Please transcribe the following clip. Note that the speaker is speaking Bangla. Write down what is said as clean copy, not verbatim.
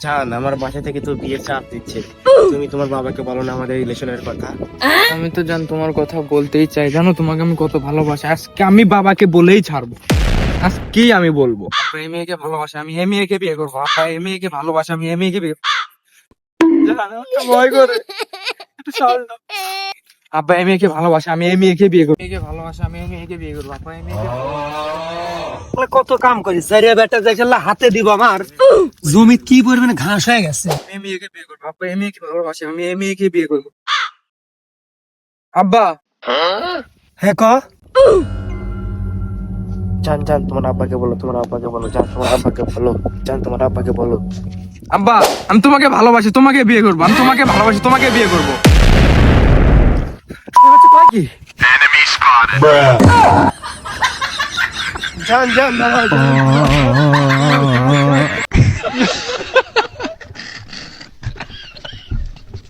জান, আমার বাসা থেকে তো বিয়ের চাপ দিচ্ছে। তুমি তোমার বাবাকে বলো না আমাদের রিলেশনের কথা। আমি তো জান তোমার কথা বলতেই চাই, জানো তোমাকে আমি কত ভালোবাসি। আজকে আমি বাবাকে বলেই ছাড়বো, আজকেই আমি বলবো আপা এই মেয়েকে ভালোবাসে, আমি এই মেয়েকে বিয়ে করবো। আপা এই মেয়েকে ভালোবাসে, আমি এই মেয়েকে বিয়ে করবো। জান, আমার তো ভয় করে, একটু সাহস দাও। আপা এই মেয়েকে ভালোবাসে, আমি এই মেয়েকে বিয়ে করবো। মেয়েকে ভালোবাসে, আমি এই মেয়েকে বিয়ে করবো। আপা এই মেয়েকে কত কাম করিস সারিয়া বেটা দেখলা হাতে দিব আমার জমি কি পরিমাণে ঘাস হয়ে গেছে। এই মেয়েকে বিয়ে করবো। আপা এই মেয়েকে ভালোবাসে, আমি এই মেয়েকে বিয়ে করবো। আব্বা হ্যাঁ ক জান জান, তোমার আব্বাকে বলো, তোমার আব্বাকে বলো, জান তোমার আব্বাকে বলো, জান তোমার আব্বাকে বলো। আব্বা আমি তোমাকে ভালোবাসি, তোমাকে বিয়ে করবো। আমি তোমাকে ভালোবাসি, তোমাকে বিয়ে করবো। কি জান জান দাঁড়াও, জান।